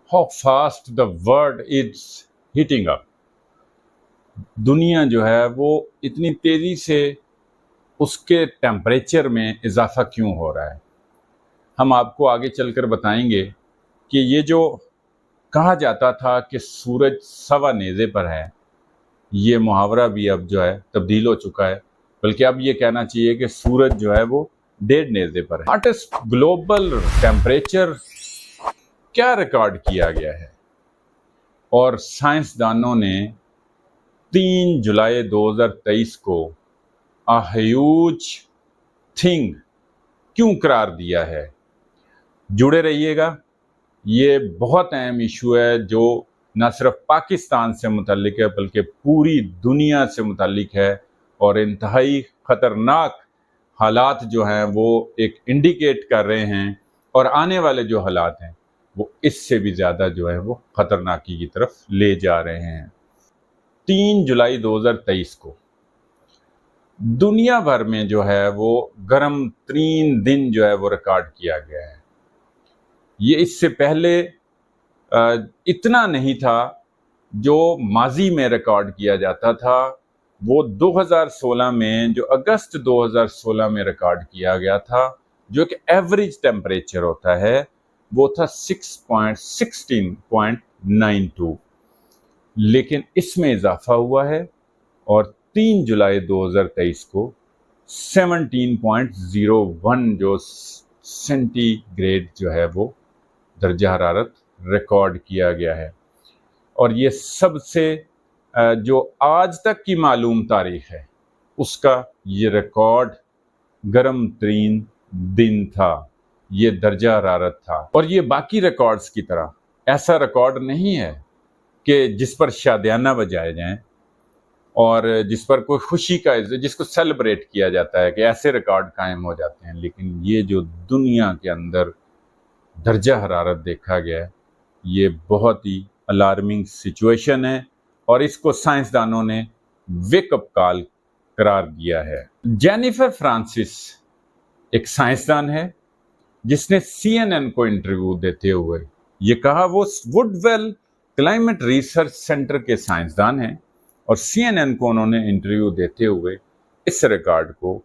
how fast the world is heating up. دنیا جو ہے وہ اتنی تیزی سے اس کے ٹیمپریچر میں اضافہ کیوں ہو رہا ہے. ہم آپ کو آگے چل کر بتائیں گے کہ یہ جو کہا جاتا تھا کہ سورج سوا نیزے پر ہے، یہ محاورہ بھی اب جو ہے تبدیل ہو چکا ہے، بلکہ اب یہ کہنا چاہیے کہ سورج جو ہے وہ 1.5 نیزے پر ہے. ہاٹسٹ گلوبل ٹیمپریچر کیا ریکارڈ کیا گیا ہے، اور سائنسدانوں نے 3 جولائی 2023 کو a huge thing کیوں قرار دیا ہے. جڑے رہیے گا، یہ بہت اہم ایشو ہے جو نہ صرف پاکستان سے متعلق ہے بلکہ پوری دنیا سے متعلق ہے، اور انتہائی خطرناک حالات جو ہیں وہ ایک انڈیکیٹ کر رہے ہیں، اور آنے والے جو حالات ہیں وہ اس سے بھی زیادہ جو ہے وہ خطرناکی کی طرف لے جا رہے ہیں. 3 جولائی 2023 کو دنیا بھر میں جو ہے وہ گرم ترین دن جو ہے وہ ریکارڈ کیا گیا ہے. یہ اس سے پہلے اتنا نہیں تھا جو ماضی میں ریکارڈ کیا جاتا تھا. وہ 2016 میں جو اگست 2016 میں ریکارڈ کیا گیا تھا، جو کہ ایوریج ٹیمپریچر ہوتا ہے، وہ تھا 16.92، لیکن اس میں اضافہ ہوا ہے اور 3 جولائی 2023 کو 17.01 جو سینٹی گریڈ جو ہے وہ درجہ حرارت ریکارڈ کیا گیا ہے. اور یہ سب سے جو آج تک کی معلوم تاریخ ہے اس کا یہ ریکارڈ گرم ترین دن تھا، یہ درجہ حرارت تھا. اور یہ باقی ریکارڈز کی طرح ایسا ریکارڈ نہیں ہے کہ جس پر شادیانہ بجائے جائیں اور جس پر کوئی خوشی کا جس کو سیلیبریٹ کیا جاتا ہے کہ ایسے ریکارڈ قائم ہو جاتے ہیں. لیکن یہ جو دنیا کے اندر درجہ حرارت دیکھا گیا ہے، یہ بہت ہی الارمنگ سچویشن ہے، اور اس کو سائنسدانوں نے ویک اپ کال قرار دیا ہے. جینیفر فرانسس ایک سائنسدان ہے جس نے CNN کو انٹرویو دیتے ہوئے یہ کہا. وہ Woodwell Climate Research Center کے سائنسدان ہیں، اور CNN کو انہوں نے انٹرویو دیتے ہوئے اس ریکارڈ کو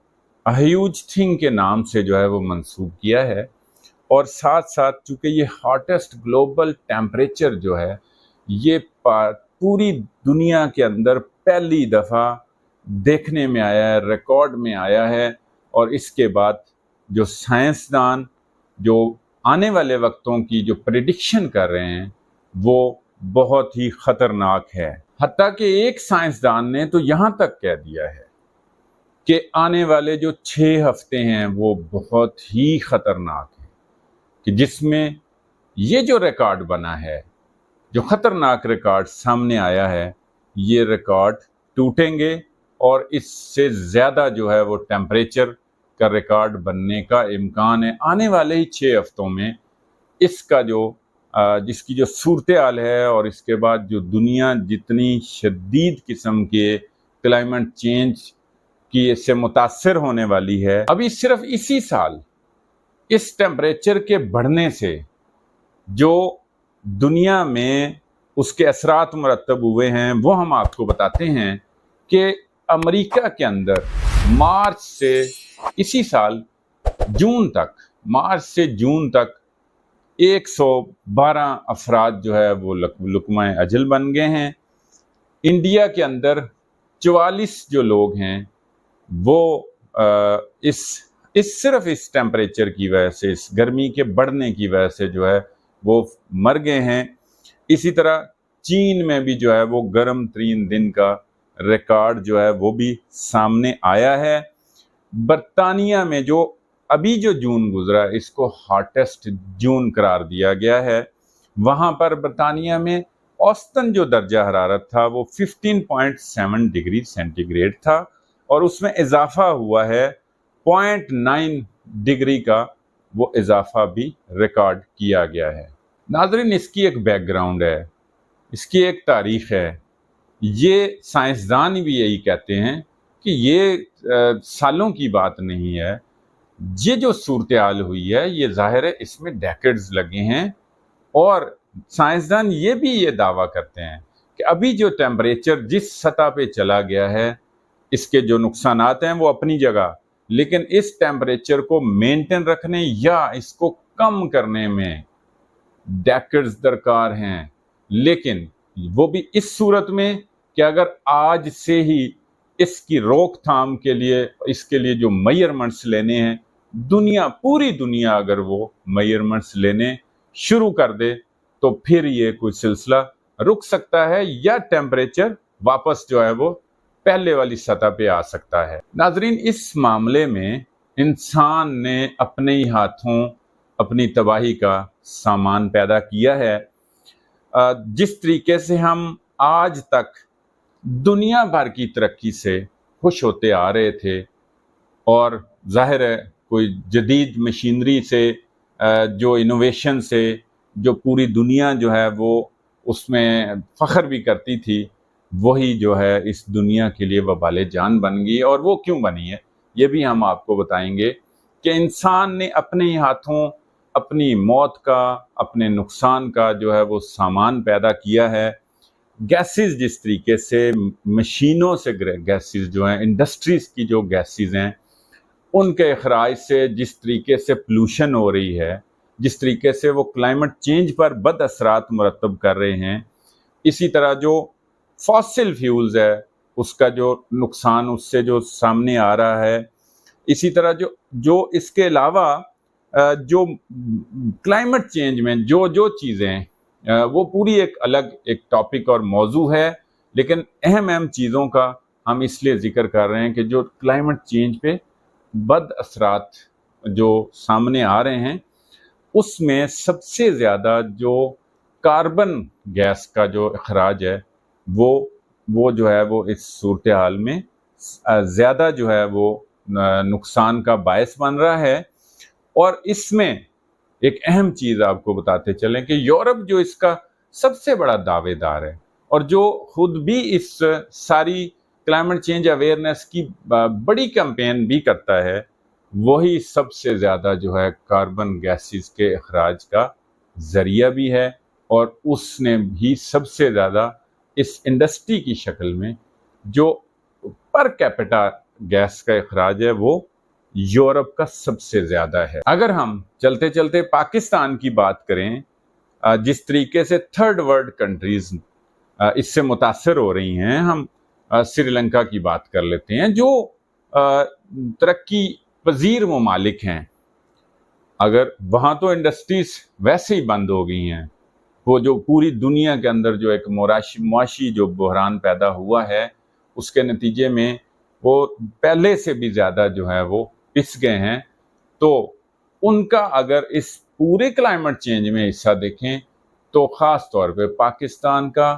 A Huge Thing کے نام سے جو ہے وہ منسوب کیا ہے. اور ساتھ ساتھ چونکہ یہ ہاٹسٹ گلوبل ٹیمپریچر جو ہے یہ پوری دنیا کے اندر پہلی دفعہ دیکھنے میں آیا ہے، ریکارڈ میں آیا ہے، اور اس کے بعد جو سائنسدان جو آنے والے وقتوں کی جو پریڈکشن کر رہے ہیں وہ بہت ہی خطرناک ہے. حتیٰ کہ ایک سائنسدان نے تو یہاں تک کہہ دیا ہے کہ آنے والے جو 6 ہفتے ہیں وہ بہت ہی خطرناک ہیں، کہ جس میں یہ جو ریکارڈ بنا ہے، جو خطرناک ریکارڈ سامنے آیا ہے، یہ ریکارڈ ٹوٹیں گے، اور اس سے زیادہ جو ہے وہ ٹیمپریچر کا ریکارڈ بننے کا امکان ہے آنے والے ہی 6 ہفتوں میں. اس کا جس کی جو صورتحال ہے، اور اس کے بعد جو دنیا جتنی شدید قسم کے کلائمیٹ چینج کی اس سے متاثر ہونے والی ہے. ابھی صرف اسی سال اس ٹیمپریچر کے بڑھنے سے جو دنیا میں اس کے اثرات مرتب ہوئے ہیں وہ ہم آپ کو بتاتے ہیں کہ امریکہ کے اندر مارچ سے اسی سال مارچ سے جون تک 112 افراد جو ہے وہ لقمہ اجل بن گئے ہیں. انڈیا کے اندر 44 جو لوگ ہیں وہ صرف اس ٹیمپریچر کی وجہ سے، اس گرمی کے بڑھنے کی وجہ سے جو ہے وہ مر گئے ہیں. اسی طرح چین میں بھی جو ہے وہ گرم ترین دن کا ریکارڈ جو ہے وہ بھی سامنے آیا ہے. برطانیہ میں جو جون گزرا اس کو ہاٹسٹ جون قرار دیا گیا ہے. وہاں پر برطانیہ میں اوسطاً جو درجہ حرارت تھا وہ 15.7 ڈگری سینٹی گریڈ تھا، اور اس میں اضافہ ہوا ہے 0.9 ڈگری کا، وہ اضافہ بھی ریکارڈ کیا گیا ہے. ناظرین، اس کی ایک بیک گراؤنڈ ہے، اس کی ایک تاریخ ہے. یہ سائنسدان بھی یہی کہتے ہیں کہ یہ سالوں کی بات نہیں ہے. یہ جو صورتحال ہوئی ہے یہ ظاہر ہے اس میں ڈیکیڈز لگے ہیں، اور سائنسدان یہ بھی یہ دعویٰ کرتے ہیں کہ ابھی جو ٹیمپریچر جس سطح پہ چلا گیا ہے اس کے جو نقصانات ہیں وہ اپنی جگہ، لیکن اس ٹیمپریچر کو مینٹین رکھنے یا اس کو کم کرنے میں ڈیکڈز درکار ہیں، لیکن وہ بھی اس صورت میں کہ اگر آج سے ہی اس کی روک تھام کے لیے اس کے لیے جو میئرمنٹس لینے ہیں، پوری دنیا اگر وہ میئرمنٹس لینے شروع کر دے تو پھر یہ کوئی سلسلہ رک سکتا ہے یا ٹیمپریچر واپس جو ہے وہ پہلے والی سطح پہ آ سکتا ہے۔ ناظرین، اس معاملے میں انسان نے اپنے ہی ہاتھوں اپنی تباہی کا سامان پیدا کیا ہے۔ جس طریقے سے ہم آج تک دنیا بھر کی ترقی سے خوش ہوتے آ رہے تھے اور ظاہر ہے کوئی جدید مشینری سے جو انوویشن سے جو پوری دنیا جو ہے وہ اس میں فخر بھی کرتی تھی، وہی جو ہے اس دنیا کے لیے وبال جان بن گئی۔ اور وہ کیوں بنی ہے یہ بھی ہم آپ کو بتائیں گے کہ انسان نے اپنے ہی ہاتھوں اپنی موت کا، اپنے نقصان کا جو ہے وہ سامان پیدا کیا ہے۔ گیسز جس طریقے سے مشینوں سے گیسز جو ہیں، انڈسٹریز کی جو گیسز ہیں ان کے اخراج سے جس طریقے سے پولوشن ہو رہی ہے، جس طریقے سے وہ کلائمیٹ چینج پر بد اثرات مرتب کر رہے ہیں، اسی طرح جو فاسل فیولز ہے اس کا جو نقصان اس سے جو سامنے آ رہا ہے، اسی طرح جو اس کے علاوہ جو کلائمیٹ چینج میں جو چیزیں وہ پوری ایک الگ ایک ٹاپک اور موضوع ہے، لیکن اہم چیزوں کا ہم اس لیے ذکر کر رہے ہیں کہ جو کلائمیٹ چینج پہ بد اثرات جو سامنے آ رہے ہیں اس میں سب سے زیادہ جو کاربن گیس کا جو اخراج ہے وہ جو ہے وہ اس صورتحال میں زیادہ جو ہے وہ نقصان کا باعث بن رہا ہے۔ اور اس میں ایک اہم چیز آپ کو بتاتے چلیں کہ یورپ جو اس کا سب سے بڑا دعوے دار ہے اور جو خود بھی اس ساری کلائمیٹ چینج اویئرنیس کی بڑی کیمپین بھی کرتا ہے، وہی سب سے زیادہ جو ہے کاربن گیسز کے اخراج کا ذریعہ بھی ہے، اور اس نے بھی سب سے زیادہ اس انڈسٹری کی شکل میں جو پر کیپٹا گیس کا اخراج ہے وہ یورپ کا سب سے زیادہ ہے۔ اگر ہم چلتے چلتے پاکستان کی بات کریں، جس طریقے سے تھرڈ ورلڈ کنٹریز اس سے متاثر ہو رہی ہیں، ہم سری لنکا کی بات کر لیتے ہیں جو ترقی پذیر ممالک ہیں۔ اگر وہاں تو انڈسٹریز ویسے ہی بند ہو گئی ہیں، وہ جو پوری دنیا کے اندر جو ایک معاشی جو بحران پیدا ہوا ہے اس کے نتیجے میں وہ پہلے سے بھی زیادہ جو ہے وہ پس گئے ہیں، تو ان کا اگر اس پورے کلائمیٹ چینج میں حصہ دیکھیں تو خاص طور پہ پاکستان کا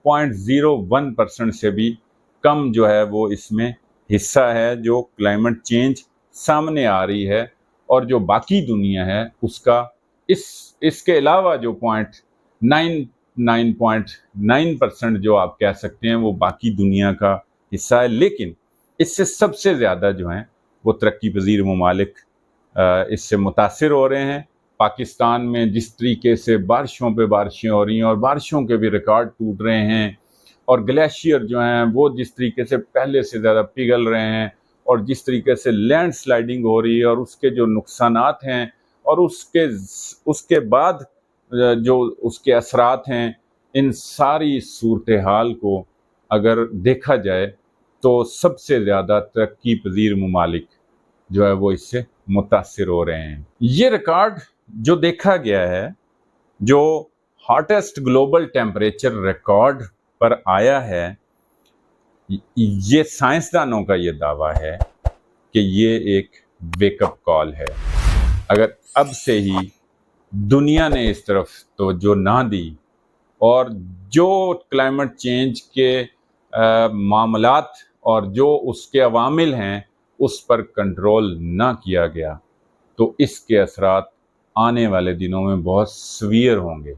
0.01% سے بھی کم جو ہے وہ اس میں حصہ ہے جو کلائمیٹ چینج سامنے آ رہی ہے، اور جو باقی دنیا ہے اس کا اس کے علاوہ جو 9.9% جو آپ کہہ سکتے ہیں وہ باقی دنیا کا حصہ ہے، لیکن اس سے سب سے زیادہ جو ہیں وہ ترقی پذیر ممالک اس سے متاثر ہو رہے ہیں۔ پاکستان میں جس طریقے سے بارشوں پہ بارشیں ہو رہی ہیں اور بارشوں کے بھی ریکارڈ ٹوٹ رہے ہیں، اور گلیشیئر جو ہیں وہ جس طریقے سے پہلے سے زیادہ پگھل رہے ہیں، اور جس طریقے سے لینڈ سلائڈنگ ہو رہی ہے اور اس کے جو نقصانات ہیں اور اس کے بعد جو اس کے اثرات ہیں، ان ساری صورتحال کو اگر دیکھا جائے تو سب سے زیادہ ترقی پذیر ممالک جو ہے وہ اس سے متاثر ہو رہے ہیں۔ یہ ریکارڈ جو دیکھا گیا ہے، جو ہاٹیسٹ گلوبل ٹیمپریچر ریکارڈ پر آیا ہے، یہ سائنسدانوں کا یہ دعویٰ ہے کہ یہ ایک ویک اپ کال ہے۔ اگر اب سے ہی دنیا نے اس طرف توجہ نہ دی اور جو کلائمیٹ چینج کے معاملات اور جو اس کے عوامل ہیں اس پر کنٹرول نہ کیا گیا، تو اس کے اثرات آنے والے دنوں میں بہت سیویئر ہوں گے۔